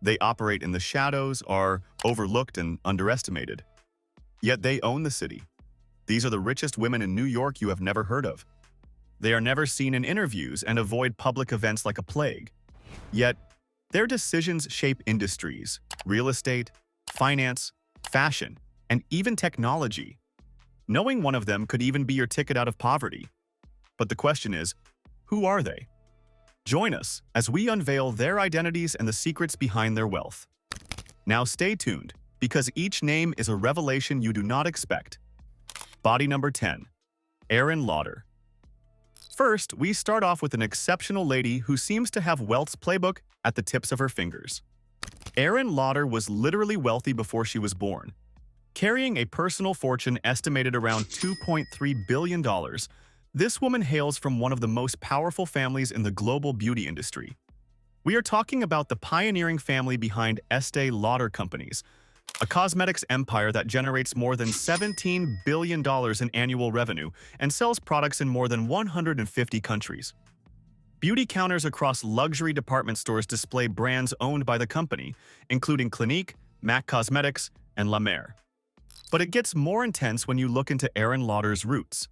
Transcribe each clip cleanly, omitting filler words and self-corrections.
They operate in the shadows, are overlooked and underestimated. Yet they own the city. These are the richest women in New York you have never heard of. They are never seen in interviews and avoid public events like a plague. Yet, their decisions shape industries, real estate, finance, fashion, and even technology. Knowing one of them could even be your ticket out of poverty. But the question is, who are they? Join us as we unveil their identities and the secrets behind their wealth. Now stay tuned, because each name is a revelation you do not expect. Body number 10. Aerin Lauder. First, we start off with an exceptional lady who seems to have wealth's playbook at the tips of her fingers. Aerin Lauder was literally wealthy before she was born. Carrying a personal fortune estimated around $2.3 billion, this woman hails from one of the most powerful families in the global beauty industry. We are talking about the pioneering family behind Estée Lauder Companies, a cosmetics empire that generates more than $17 billion in annual revenue and sells products in more than 150 countries. Beauty counters across luxury department stores display brands owned by the company, including Clinique, MAC Cosmetics, and La Mer. But it gets more intense when you look into Aerin Lauder's roots.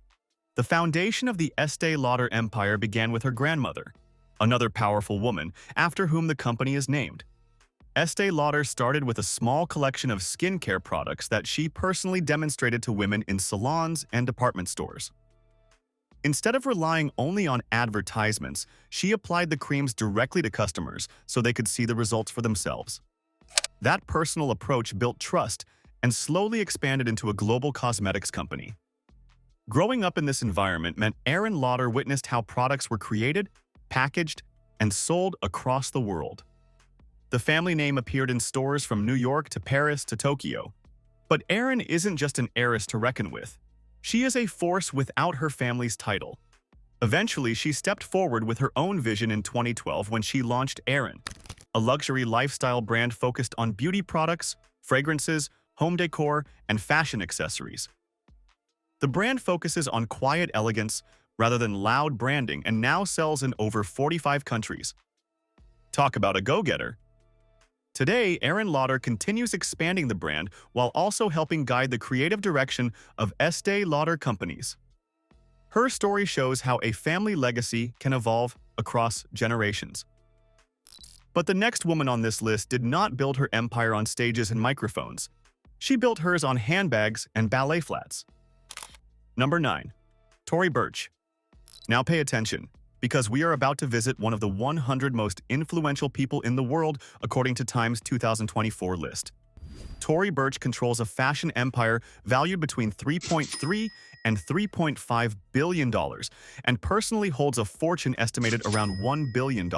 The foundation of the Estée Lauder empire began with her grandmother, another powerful woman after whom the company is named. Estée Lauder started with a small collection of skincare products that she personally demonstrated to women in salons and department stores. Instead of relying only on advertisements, she applied the creams directly to customers so they could see the results for themselves. That personal approach built trust and slowly expanded into a global cosmetics company. Growing up in this environment meant Aerin Lauder witnessed how products were created, packaged, and sold across the world. The family name appeared in stores from New York to Paris to Tokyo. But Aerin isn't just an heiress to reckon with. She is a force without her family's title. Eventually, she stepped forward with her own vision in 2012 when she launched Aerin, a luxury lifestyle brand focused on beauty products, fragrances, home decor, and fashion accessories. The brand focuses on quiet elegance rather than loud branding and now sells in over 45 countries. Talk about a go-getter. Today, Aerin Lauder continues expanding the brand while also helping guide the creative direction of Estée Lauder Companies. Her story shows how a family legacy can evolve across generations. But the next woman on this list did not build her empire on stages and microphones. She built hers on handbags and ballet flats. Number 9. Tory Burch. Now pay attention, because we are about to visit one of the 100 most influential people in the world according to Time's 2024 list. Tory Burch controls a fashion empire valued between $3.3 and $3.5 billion and personally holds a fortune estimated around $1 billion.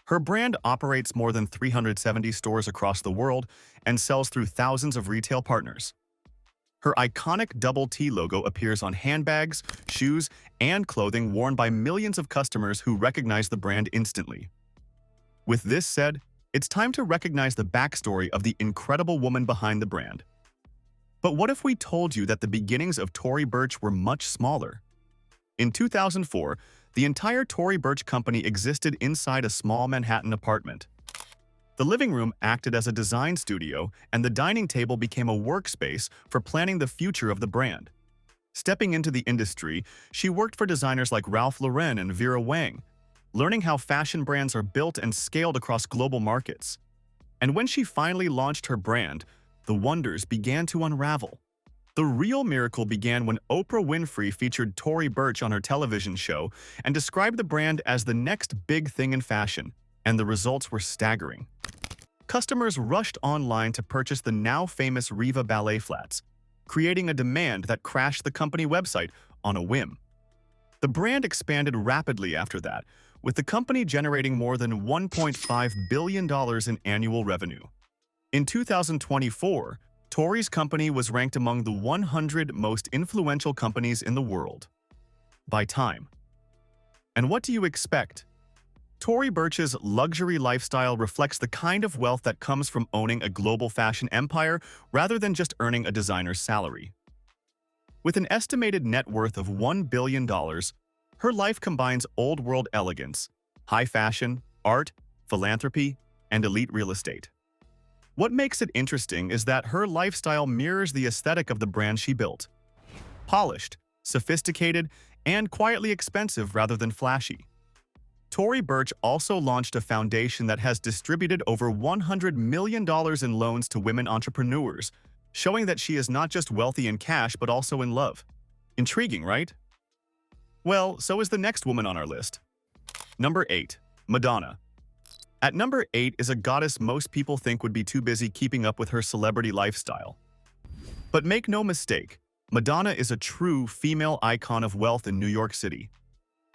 Her brand operates more than 370 stores across the world and sells through thousands of retail partners. Her iconic double T logo appears on handbags, shoes, and clothing worn by millions of customers who recognize the brand instantly. With this said, it's time to recognize the backstory of the incredible woman behind the brand. But what if we told you that the beginnings of Tory Burch were much smaller? In 2004, the entire Tory Burch company existed inside a small Manhattan apartment. The living room acted as a design studio, and the dining table became a workspace for planning the future of the brand. Stepping into the industry, she worked for designers like Ralph Lauren and Vera Wang, learning how fashion brands are built and scaled across global markets. And when she finally launched her brand, the wonders began to unravel. The real miracle began when Oprah Winfrey featured Tory Burch on her television show and described the brand as the next big thing in fashion, and the results were staggering. Customers rushed online to purchase the now famous Riva ballet flats, creating a demand that crashed the company website on a whim. The brand expanded rapidly after that, with the company generating more than $1.5 billion in annual revenue. In 2024, Tory's company was ranked among the 100 most influential companies in the world by Time. And what do you expect? Tory Burch's luxury lifestyle reflects the kind of wealth that comes from owning a global fashion empire rather than just earning a designer's salary. With an estimated net worth of $1 billion, her life combines old-world elegance, high fashion, art, philanthropy, and elite real estate. What makes it interesting is that her lifestyle mirrors the aesthetic of the brand she built. Polished, sophisticated, and quietly expensive rather than flashy. Tory Burch also launched a foundation that has distributed over $100 million in loans to women entrepreneurs, showing that she is not just wealthy in cash but also in love. Intriguing, right? Well, so is the next woman on our list. Number 8. Madonna. At number 8 is a goddess most people think would be too busy keeping up with her celebrity lifestyle. But make no mistake, Madonna is a true female icon of wealth in New York City.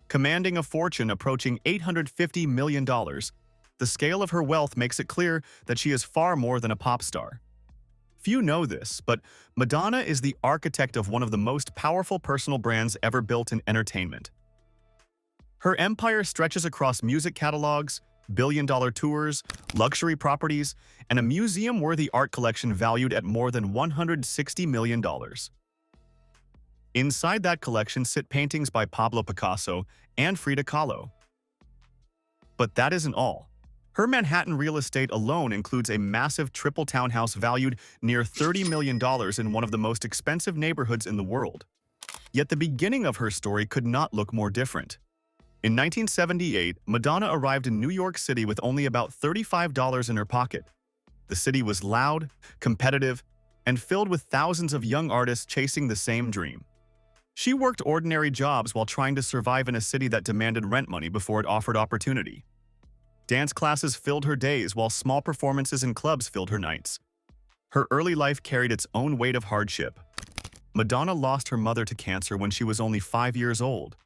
Commanding a fortune approaching $850 million, the scale of her wealth makes it clear that she is far more than a pop star. Few know this, but Madonna is the architect of one of the most powerful personal brands ever built in entertainment. Her empire stretches across music catalogs, billion-dollar tours, luxury properties, and a museum-worthy art collection valued at more than $160 million. Inside that collection sit paintings by Pablo Picasso and Frida Kahlo. But that isn't all. Her Manhattan real estate alone includes a massive triple townhouse valued near $30 million in one of the most expensive neighborhoods in the world. Yet the beginning of her story could not look more different. In 1978, Madonna arrived in New York City with only about $35 in her pocket. The city was loud, competitive, and filled with thousands of young artists chasing the same dream. She worked ordinary jobs while trying to survive in a city that demanded rent money before it offered opportunity. Dance classes filled her days while small performances in clubs filled her nights. Her early life carried its own weight of hardship. Madonna lost her mother to cancer when she was only 5 years old.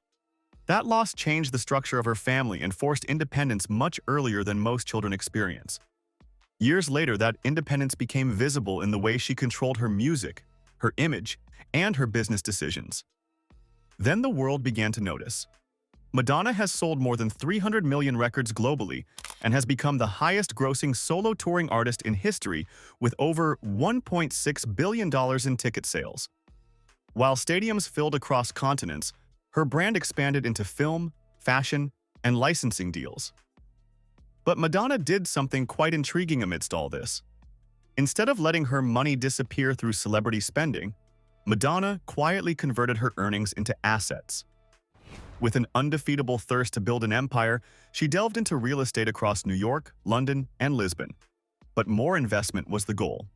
That loss changed the structure of her family and forced independence much earlier than most children experience. Years later, that independence became visible in the way she controlled her music, her image, and her business decisions. Then the world began to notice. Madonna has sold more than 300 million records globally and has become the highest-grossing solo touring artist in history with over $1.6 billion in ticket sales. While stadiums filled across continents, her brand expanded into film, fashion, and licensing deals. But Madonna did something quite intriguing amidst all this. Instead of letting her money disappear through celebrity spending, Madonna quietly converted her earnings into assets. With an undefeatable thirst to build an empire, she delved into real estate across New York, London, and Lisbon. But more investment was the goal.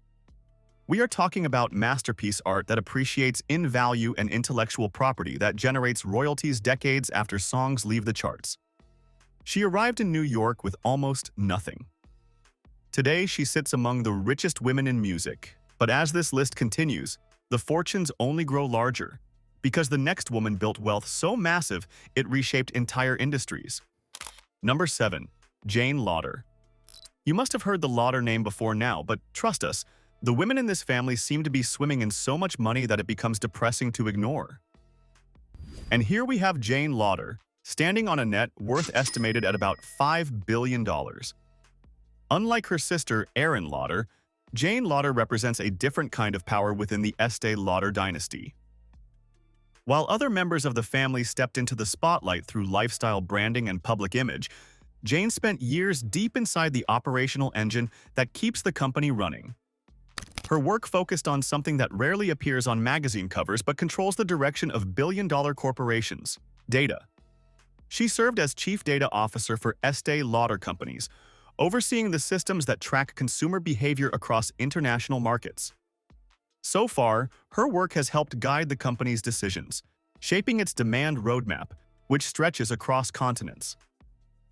We are talking about masterpiece art that appreciates in value and intellectual property that generates royalties decades after songs leave the charts. She arrived in New York with almost nothing. Today, she sits among the richest women in music, but as this list continues, the fortunes only grow larger, because the next woman built wealth so massive it reshaped entire industries. Number 7. Jane Lauder. You must have heard the Lauder name before now, but trust us, the women in this family seem to be swimming in so much money that it becomes depressing to ignore. And here we have Jane Lauder, standing on a net worth estimated at about $5 billion. Unlike her sister, Aerin Lauder, Jane Lauder represents a different kind of power within the Estée Lauder dynasty. While other members of the family stepped into the spotlight through lifestyle branding and public image, Jane spent years deep inside the operational engine that keeps the company running. Her work focused on something that rarely appears on magazine covers but controls the direction of billion-dollar corporations: data. She served as Chief Data Officer for Estée Lauder companies, overseeing the systems that track consumer behavior across international markets. So far, her work has helped guide the company's decisions, shaping its demand roadmap, which stretches across continents.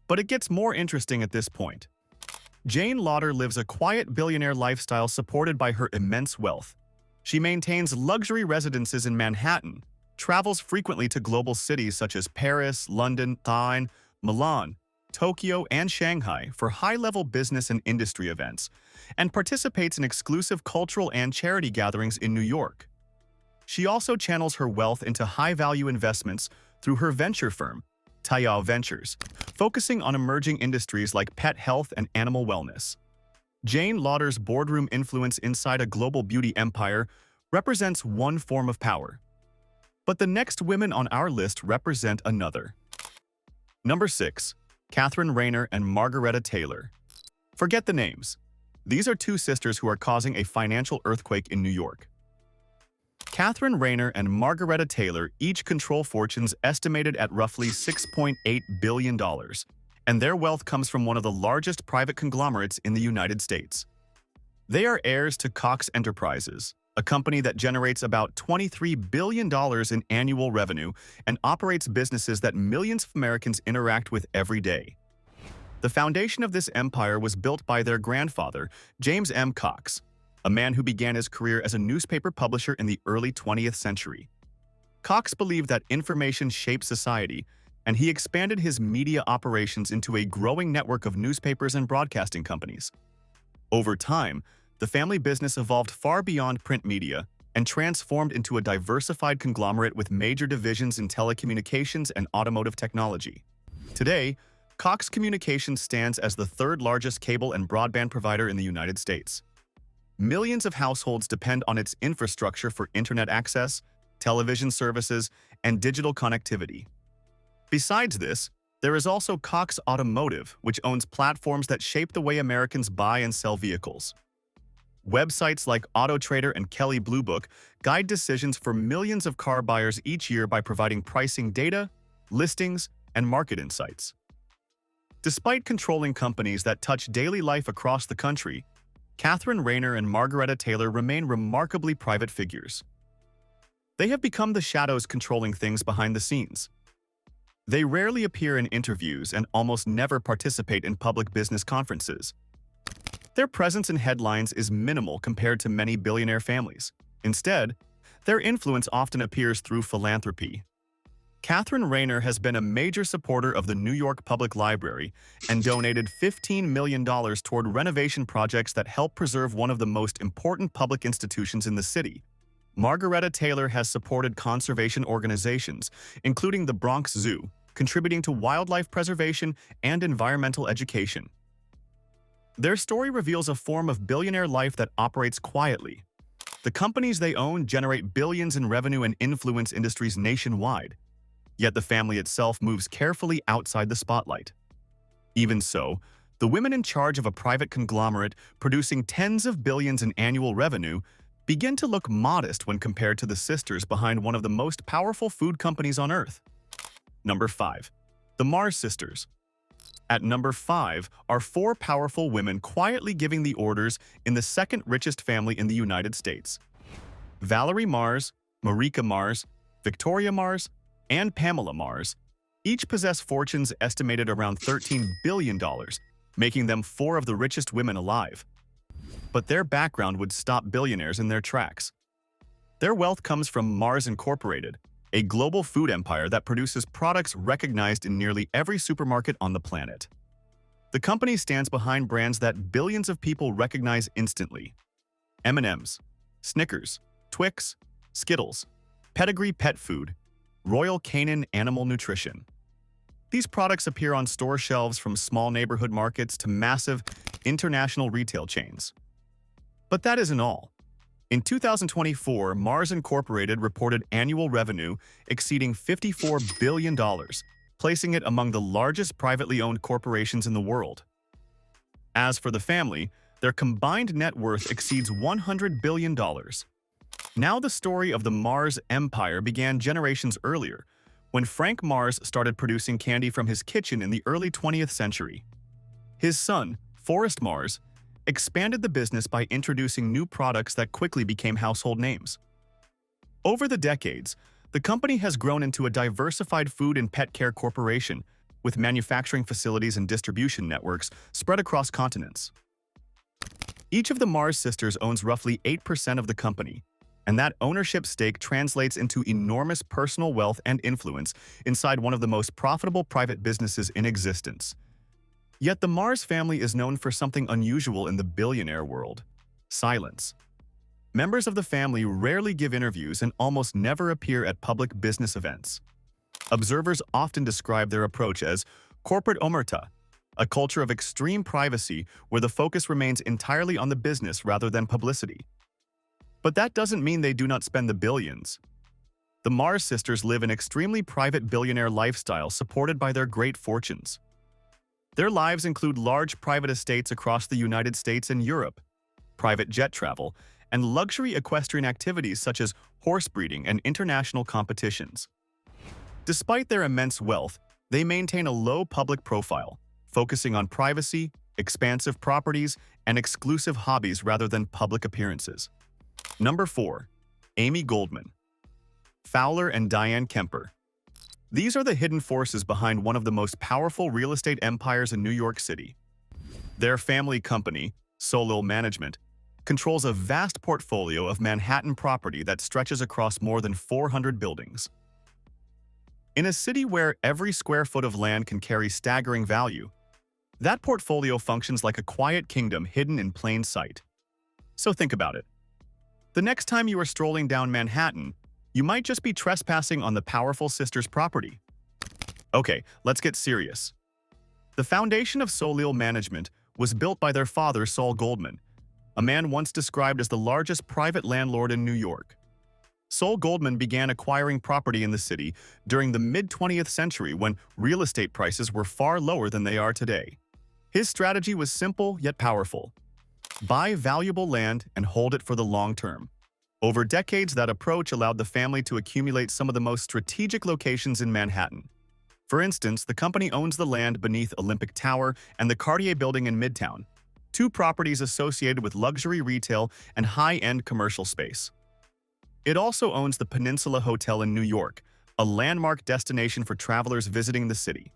But it gets more interesting at this point. Jane Lauder lives a quiet billionaire lifestyle supported by her immense wealth. She maintains luxury residences in Manhattan, travels frequently to global cities such as Paris, London, Thailand, Milan, Tokyo, and Shanghai for high-level business and industry events, and participates in exclusive cultural and charity gatherings in New York. She also channels her wealth into high-value investments through her venture firm, Tayao Ventures, focusing on emerging industries like pet health and animal wellness. Jane Lauder's boardroom influence inside a global beauty empire represents one form of power. But the next women on our list represent another. Number 6. Rayner and Taylor. Forget the names. These are two sisters who are causing a financial earthquake in New York. Catherine Rayner and Margaretta Taylor each control fortunes estimated at roughly $6.8 billion, and their wealth comes from one of the largest private conglomerates in the United States. They are heirs to Koch Enterprises, a company that generates about $23 billion in annual revenue and operates businesses that millions of Americans interact with every day. The foundation of this empire was built by their grandfather, James M. Koch, a man who began his career as a newspaper publisher in the early 20th century. Koch believed that information shapes society, and he expanded his media operations into a growing network of newspapers and broadcasting companies. Over time, the family business evolved far beyond print media and transformed into a diversified conglomerate with major divisions in telecommunications and automotive technology. Today, Cox Communications stands as the third largest cable and broadband provider in the United States. Millions of households depend on its infrastructure for internet access, television services, and digital connectivity. Besides this, there is also Cox Automotive, which owns platforms that shape the way Americans buy and sell vehicles. Websites like AutoTrader and Kelley Blue Book guide decisions for millions of car buyers each year by providing pricing data, listings, and market insights. Despite controlling companies that touch daily life across the country, Catherine Rayner and Margaretta Taylor remain remarkably private figures. They have become the shadows controlling things behind the scenes. They rarely appear in interviews and almost never participate in public business conferences. Their presence in headlines is minimal compared to many billionaire families. Instead, their influence often appears through philanthropy. Catherine Rayner has been a major supporter of the New York Public Library and donated $15 million toward renovation projects that help preserve one of the most important public institutions in the city. Margaretta Taylor has supported conservation organizations, including the Bronx Zoo, contributing to wildlife preservation and environmental education. Their story reveals a form of billionaire life that operates quietly. The companies they own generate billions in revenue and influence industries nationwide. Yet the family itself moves carefully outside the spotlight. Even so, the women in charge of a private conglomerate producing tens of billions in annual revenue begin to look modest when compared to the sisters behind one of the most powerful food companies on Earth. Number 5. The Mars Sisters. At number 5 are four powerful women quietly giving the orders in the second richest family in the United States. Valerie Mars, Marika Mars, Victoria Mars, and Pamela Mars each possess fortunes estimated around $13 billion, making them four of the richest women alive. But their background would stop billionaires in their tracks. Their wealth comes from Mars Incorporated, a global food empire that produces products recognized in nearly every supermarket on the planet. The company stands behind brands that billions of people recognize instantly: M&M's, Snickers, Twix, Skittles, Pedigree Pet Food, Royal Canin Animal Nutrition. These products appear on store shelves from small neighborhood markets to massive international retail chains. But that isn't all. In 2024, Mars Incorporated reported annual revenue exceeding $54 billion, placing it among the largest privately owned corporations in the world. As for the family, their combined net worth exceeds $100 billion. Now the story of the Mars empire began generations earlier, when Frank Mars started producing candy from his kitchen in the early 20th century. His son, Forrest Mars, expanded the business by introducing new products that quickly became household names. Over the decades, the company has grown into a diversified food and pet care corporation, with manufacturing facilities and distribution networks spread across continents. Each of the Mars sisters owns roughly 8% of the company, and that ownership stake translates into enormous personal wealth and influence inside one of the most profitable private businesses in existence. Yet the Mars family is known for something unusual in the billionaire world: silence. Members of the family rarely give interviews and almost never appear at public business events. Observers often describe their approach as corporate omerta, a culture of extreme privacy where the focus remains entirely on the business rather than publicity. But that doesn't mean they do not spend the billions. The Mars sisters live an extremely private billionaire lifestyle supported by their great fortunes. Their lives include large private estates across the United States and Europe, private jet travel, and luxury equestrian activities such as horse breeding and international competitions. Despite their immense wealth, they maintain a low public profile, focusing on privacy, expansive properties, and exclusive hobbies rather than public appearances. Number 4. Amy Goldman, Fowler and Diane Kemper. These are the hidden forces behind one of the most powerful real estate empires in New York City. Their family company, Solil Management, controls a vast portfolio of Manhattan property that stretches across more than 400 buildings. In a city where every square foot of land can carry staggering value, that portfolio functions like a quiet kingdom hidden in plain sight. So think about it. The next time you are strolling down Manhattan, you might just be trespassing on the powerful sister's property. Okay, let's get serious. The foundation of Solil Management was built by their father, Saul Goldman, a man once described as the largest private landlord in New York. Saul Goldman began acquiring property in the city during the mid-20th century when real estate prices were far lower than they are today. His strategy was simple yet powerful. Buy valuable land and hold it for the long term. Over decades, that approach allowed the family to accumulate some of the most strategic locations in Manhattan. For instance, the company owns the land beneath Olympic Tower and the Cartier Building in Midtown, two properties associated with luxury retail and high-end commercial space. It also owns the Peninsula Hotel in New York, a landmark destination for travelers visiting the city.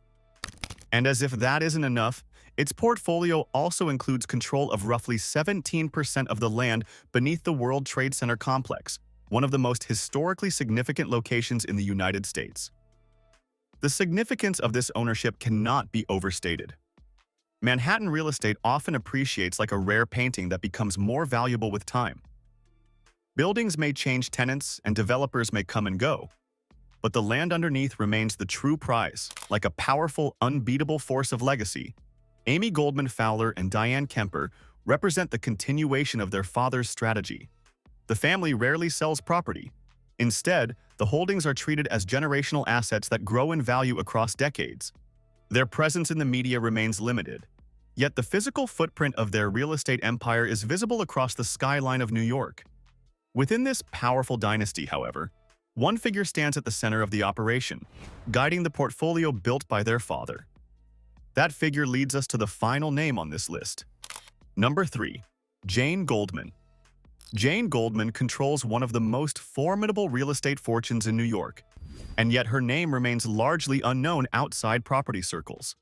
And as if that isn't enough, its portfolio also includes control of roughly 17% of the land beneath the World Trade Center complex, one of the most historically significant locations in the United States. The significance of this ownership cannot be overstated. Manhattan real estate often appreciates like a rare painting that becomes more valuable with time. Buildings may change tenants and developers may come and go, but the land underneath remains the true prize, like a powerful, unbeatable force of legacy. Amy Goldman Fowler and Diane Kemper represent the continuation of their father's strategy. The family rarely sells property. Instead, the holdings are treated as generational assets that grow in value across decades. Their presence in the media remains limited, yet the physical footprint of their real estate empire is visible across the skyline of New York. Within this powerful dynasty, however, one figure stands at the center of the operation, guiding the portfolio built by their father. That figure leads us to the final name on this list. Number 3. Jane Goldman. Jane Goldman controls one of the most formidable real estate fortunes in New York, and yet her name remains largely unknown outside property circles.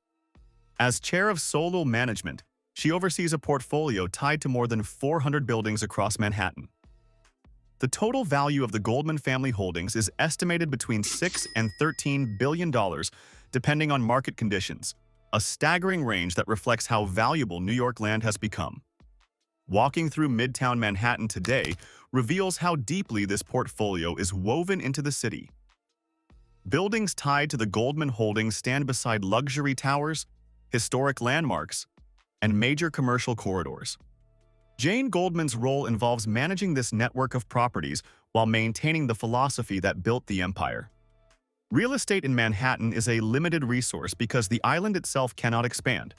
As chair of Solil Management, she oversees a portfolio tied to more than 400 buildings across Manhattan. The total value of the Goldman family holdings is estimated between $6 and $13 billion, depending on market conditions, a staggering range that reflects how valuable New York land has become. Walking through Midtown Manhattan today reveals how deeply this portfolio is woven into the city. Buildings tied to the Goldman holdings stand beside luxury towers, historic landmarks, and major commercial corridors. Jane Goldman's role involves managing this network of properties while maintaining the philosophy that built the empire. Real estate in Manhattan is a limited resource because the island itself cannot expand.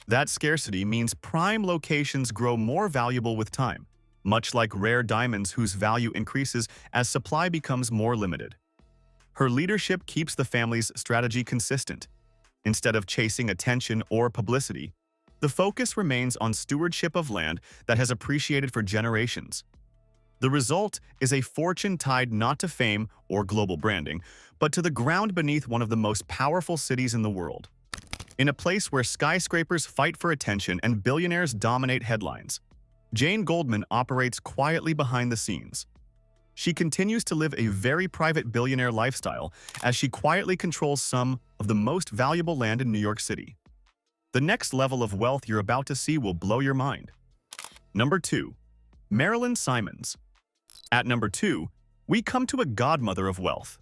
That scarcity means prime locations grow more valuable with time, much like rare diamonds whose value increases as supply becomes more limited. Her leadership keeps the family's strategy consistent. Instead of chasing attention or publicity, the focus remains on stewardship of land that has appreciated for generations. The result is a fortune tied not to fame or global branding, but to the ground beneath one of the most powerful cities in the world. In a place where skyscrapers fight for attention and billionaires dominate headlines, Jane Goldman operates quietly behind the scenes. She continues to live a very private billionaire lifestyle as she quietly controls some of the most valuable land in New York City. The next level of wealth you're about to see will blow your mind. Number 2. Marilyn Simons. At number 2, we come to a godmother of wealth.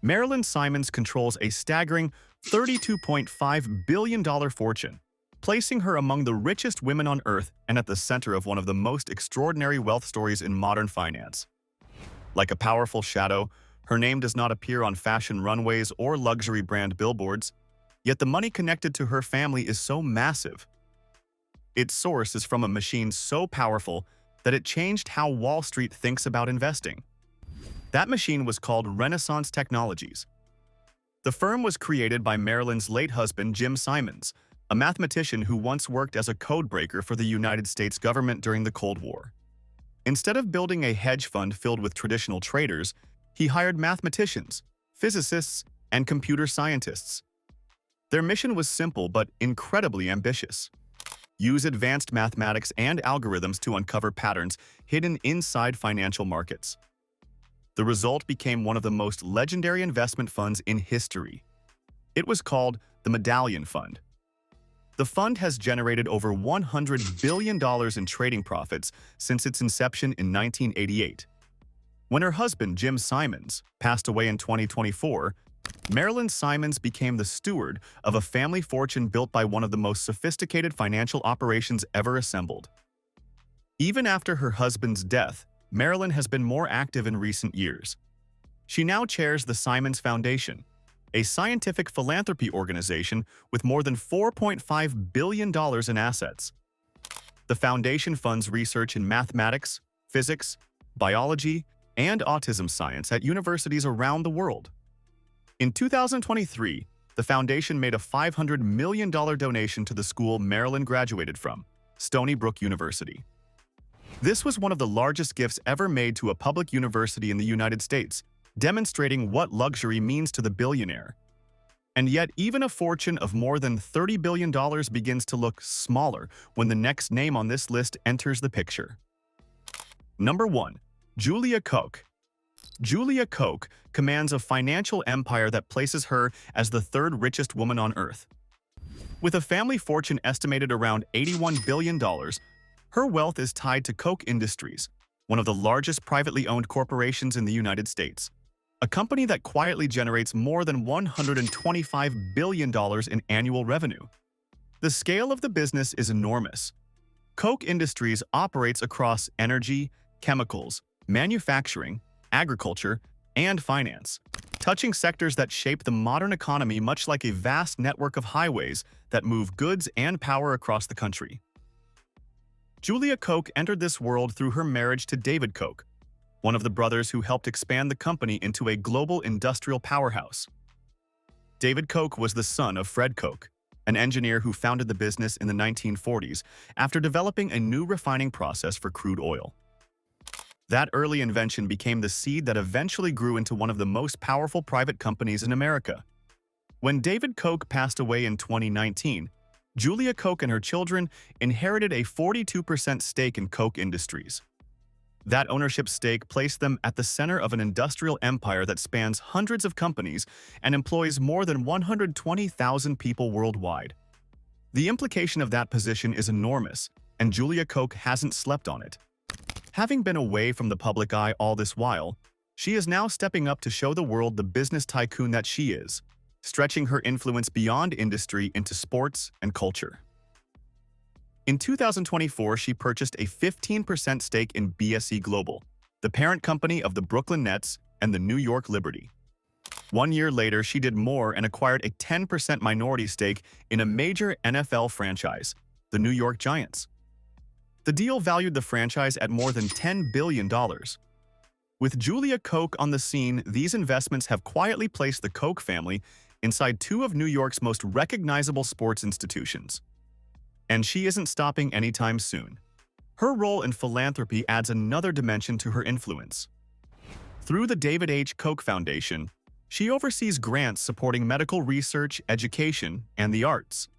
Marilyn Simons controls a staggering $32.5 billion fortune, placing her among the richest women on earth and at the center of one of the most extraordinary wealth stories in modern finance. Like a powerful shadow, her name does not appear on fashion runways or luxury brand billboards. Yet the money connected to her family is so massive. Its source is from a machine so powerful that it changed how Wall Street thinks about investing. That machine was called Renaissance Technologies. The firm was created by Marilyn's late husband, Jim Simons, a mathematician who once worked as a codebreaker for the United States government during the Cold War. Instead of building a hedge fund filled with traditional traders, he hired mathematicians, physicists, and computer scientists. Their mission was simple but incredibly ambitious. Use advanced mathematics and algorithms to uncover patterns hidden inside financial markets. The result became one of the most legendary investment funds in history. It was called the Medallion Fund. The fund has generated over $100 billion in trading profits since its inception in 1988. When her husband, Jim Simons, passed away in 2024, Marilyn Simons became the steward of a family fortune built by one of the most sophisticated financial operations ever assembled. Even after her husband's death, Marilyn has been more active in recent years. She now chairs the Simons Foundation, a scientific philanthropy organization with more than $4.5 billion in assets. The foundation funds research in mathematics, physics, biology, and autism science at universities around the world. In 2023, the foundation made a $500 million donation to the school Marilyn graduated from, Stony Brook University. This was one of the largest gifts ever made to a public university in the United States, demonstrating what luxury means to the billionaire. And yet, even a fortune of more than $30 billion begins to look smaller when the next name on this list enters the picture. Number 1. Julia Koch. Julia Koch commands a financial empire that places her as the third richest woman on Earth. With a family fortune estimated around $81 billion, her wealth is tied to Koch Industries, one of the largest privately owned corporations in the United States, a company that quietly generates more than $125 billion in annual revenue. The scale of the business is enormous. Koch Industries operates across energy, chemicals, manufacturing, agriculture, and finance, touching sectors that shape the modern economy much like a vast network of highways that move goods and power across the country. Julia Koch entered this world through her marriage to David Koch, one of the brothers who helped expand the company into a global industrial powerhouse. David Koch was the son of Fred Koch, an engineer who founded the business in the 1940s after developing a new refining process for crude oil. That early invention became the seed that eventually grew into one of the most powerful private companies in America. When David Koch passed away in 2019, Julia Koch and her children inherited a 42% stake in Koch Industries. That ownership stake placed them at the center of an industrial empire that spans hundreds of companies and employs more than 120,000 people worldwide. The implication of that position is enormous, and Julia Koch hasn't slept on it. Having been away from the public eye all this while, she is now stepping up to show the world the business tycoon that she is, stretching her influence beyond industry into sports and culture. In 2024, she purchased a 15% stake in BSE Global, the parent company of the Brooklyn Nets and the New York Liberty. 1 year later, she did more and acquired a 10% minority stake in a major NFL franchise, the New York Giants. The deal valued the franchise at more than $10 billion. With Julia Koch on the scene, these investments have quietly placed the Koch family inside two of New York's most recognizable sports institutions. And she isn't stopping anytime soon. Her role in philanthropy adds another dimension to her influence. Through the David H. Koch Foundation, she oversees grants supporting medical research, education, and the arts.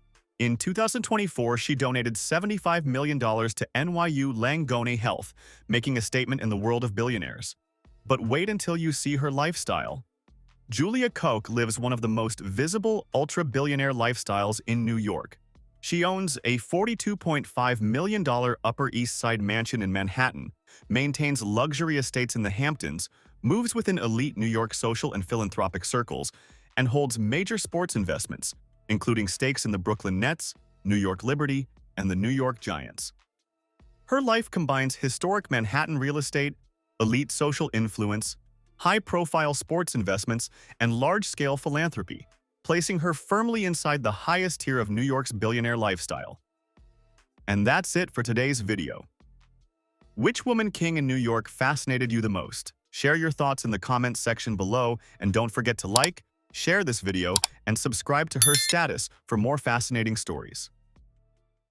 In 2024, she donated $75 million to NYU Langone Health, making a statement in the world of billionaires. But wait until you see her lifestyle. Julia Koch lives one of the most visible ultra-billionaire lifestyles in New York. She owns a $42.5 million Upper East Side mansion in Manhattan, maintains luxury estates in the Hamptons, moves within elite New York social and philanthropic circles, and holds major sports investments, including stakes in the Brooklyn Nets, New York Liberty, and the New York Giants. Her life combines historic Manhattan real estate, elite social influence, high-profile sports investments, and large-scale philanthropy, placing her firmly inside the highest tier of New York's billionaire lifestyle. And that's it for today's video. Which woman king in New York fascinated you the most? Share your thoughts in the comments section below, and don't forget to like, share this video, and subscribe to Her Status for more fascinating stories.